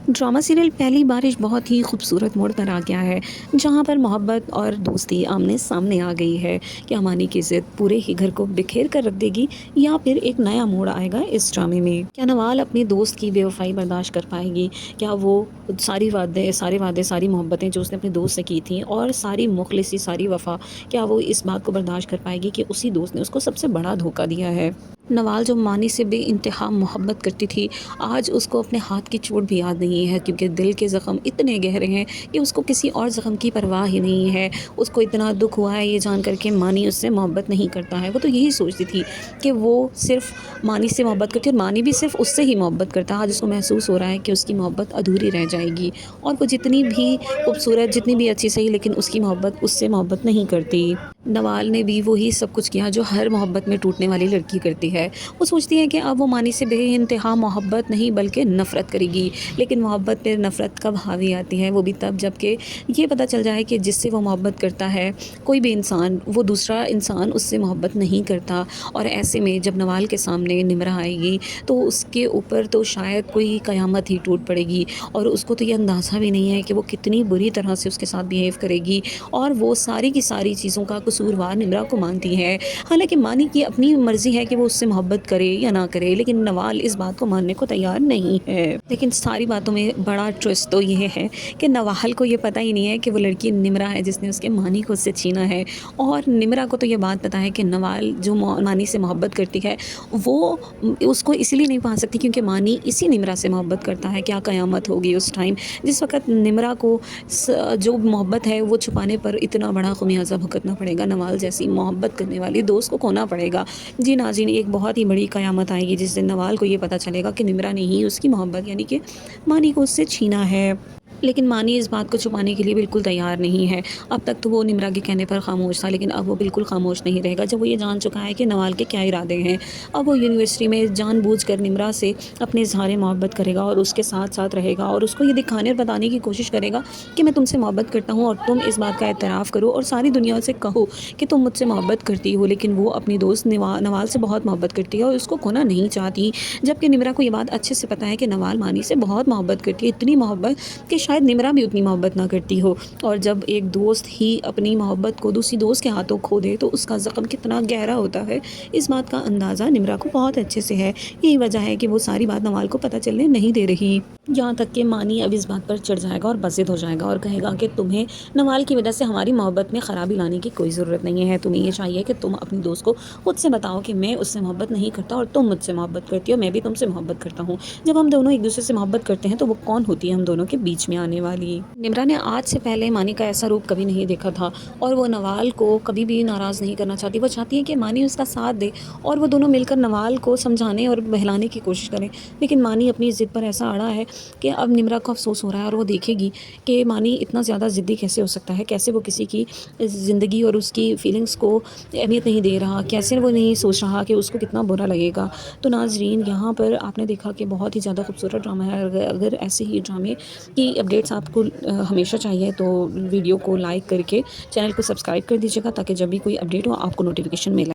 Drama serial पहली बारिश बहुत ही खूबसूरत मोड़ पर आ गया है, जहां पर मोहब्बत और दोस्ती आमने सामने आ गई है। क्या मानी की जिद पूरे ही घर को बिखेर कर रख देगी, या फिर एक नया मोड़ आएगा इस ड्रामे में? क्या नवाल अपनी दोस्त की बेवफाई बर्दाश्त कर पाएगी? क्या वो सारे वादे सारी मोहब्बतें जो उसने अपने दोस्त से की थी, और सारी मुखलिसी सारी वफा, क्या वो इस बात को बर्दाश्त कर पाएगी कि उसी दोस्त ने उसको सबसे बड़ा धोखा दिया है? नवाल जो मानी से बेइंतहा मोहब्बत करती थी, आज उसको अपने हाथ की चोट भी याद नहीं है, क्योंकि दिल के ज़ख्म इतने गहरे हैं कि उसको किसी और ज़ख्म की परवाह ही नहीं है। उसको इतना दुख हुआ है ये जान कर के मानी उससे मोहब्बत नहीं करता है। वो तो यही सोचती थी कि वो सिर्फ़ मानी से मोहब्बत करती है, और मानी भी सिर्फ़ उससे ही मोहब्बत करता है। आज उसको महसूस हो रहा है कि उसकी मोहब्बत अधूरी रह जाएगी, और वो जितनी भी खूबसूरत, जितनी भी अच्छी सही, लेकिन उसकी मोहब्बत उससे मोहब्बत नहीं करती। नवाल ने भी वही सब कुछ किया जो हर मोहब्बत में टूटने वाली लड़की करती है। वो सोचती है कि अब वो मानी से बेइंतहा मोहब्बत नहीं बल्कि नफ़रत करेगी, लेकिन मोहब्बत पे नफ़रत कब हावी आती है, वो भी तब जबकि ये पता चल जाए कि जिससे वो मोहब्बत करता है कोई भी इंसान, वो दूसरा इंसान उससे मोहब्बत नहीं करता। और ऐसे में जब नवाल के सामने निमरा आएगी, तो उसके ऊपर तो शायद कोई क़यामत ही टूट पड़ेगी, और उसको तो ये अंदाज़ा भी नहीं है कि वो कितनी बुरी तरह से उसके साथ बिहेव करेगी, और वो सारी की सारी चीज़ों का कसूरवार निमरा को मानती है। हालांकि मानी की अपनी मर्ज़ी है कि वो उससे मोहब्बत करे या ना करे, लेकिन नवाल इस बात को मानने को तैयार नहीं है। लेकिन सारी बातों में बड़ा ट्विस्ट तो ये है कि नवाल को ये पता ही नहीं है कि वो लड़की निमरा है जिसने उसके मानी को उससे छीना है। और निमरा को तो ये बात पता है कि नवाल जो मानी से मोहब्बत करती है, वो उसको इसीलिए नहीं पा सकती क्योंकि मानी इसी निमरा से मोहब्बत करता है। क्या क़यामत होगी उस टाइम जिस वक़्त निमरा को जो मोहब्बत है वो छुपाने पर इतना बड़ा ख़मियाज़ा भुगतना पड़ेगा। नवाल जैसी मोहब्बत करने वाली दोस्त को खोना पड़ेगा। जी नाज़रीन, एक बहुत ही बड़ी क़यामत आएगी जिस दिन नवाल को ये पता चलेगा कि निमरा ने ही उसकी मोहब्बत यानी कि मानी को उससे छीना है। लेकिन मानी इस बात को छुपाने के लिए बिल्कुल तैयार नहीं है। अब तक तो वो निमरा के कहने पर खामोश था, लेकिन अब वो बिल्कुल खामोश नहीं रहेगा जब वो ये जान चुका है कि नवाल के क्या इरादे हैं। अब वो यूनिवर्सिटी में जानबूझकर निमरा से अपने इज़हार मोहब्बत करेगा, और उसके साथ साथ रहेगा, और उसको ये दिखाने और बताने की कोशिश करेगा कि मैं तुमसे मोहब्बत करता हूँ, और तुम इस बात का एतराफ़ करो और सारी दुनिया से कहो कि तुम मुझसे मोहब्बत करती हो। लेकिन वो अपनी दोस्त नवाल से बहुत मोहब्बत करती है और उसको खोना नहीं चाहती, जबकि निमरा को ये बात अच्छे से पता है कि नवाल मानी से बहुत मोहब्बत करती है, इतनी मोहब्बत कि शायद निमरा भी उतनी मोहब्बत ना करती हो। और जब एक दोस्त ही अपनी मोहब्बत को दूसरी दोस्त के हाथों खो दे, तो उसका ज़ख्म कितना गहरा होता है, इस बात का अंदाज़ा निमरा को बहुत अच्छे से है। यही वजह है कि वो सारी बात नवाल को पता चलने नहीं दे रही। यहाँ तक कि मानी अब इस बात पर चढ़ जाएगा और बज़िद हो जाएगा, और कहेगा कि तुम्हें नवाल की वजह से हमारी मोहब्बत में ख़राबी लाने की कोई ज़रूरत नहीं है। तुम्हें ये चाहिए कि तुम अपनी दोस्त को खुद से बताओ कि मैं उससे मोहब्बत नहीं करता और तुम मुझसे मोहब्बत करती हो, मैं भी तुमसे मोहब्बत करता हूँ। जब हम दोनों एक दूसरे से मोहब्बत करते हैं तो वो कौन होती है हम दोनों के बीच में आने वाली? निमरा ने आज से पहले मानी का ऐसा रूप कभी नहीं देखा था, और वो नवाल को कभी भी नाराज़ नहीं करना चाहती। वो चाहती है कि मानी उसका साथ दे, और वो दोनों मिलकर नवाल को समझाने और बहलाने की कोशिश करें। लेकिन मानी अपनी ज़िद पर ऐसा अड़ा है कि अब निमरा को अफसोस हो रहा है, और वो देखेगी कि मानी इतना ज़्यादा ज़िद्दी कैसे हो सकता है, कैसे वो किसी की ज़िंदगी और उसकी फीलिंग्स को अहमियत नहीं दे रहा, कैसे वो नहीं सोच रहा कि उसको कितना बुरा लगेगा। तो नाज़रीन, यहाँ पर आपने देखा कि बहुत ही ज़्यादा खूबसूरत ड्रामा है। अगर ऐसे ही ड्रामे की अपडेट्स आपको हमेशा चाहिए तो वीडियो को लाइक करके चैनल को सब्सक्राइब कर दीजिएगा, ताकि जब भी कोई अपडेट हो आपको नोटिफिकेशन मिले।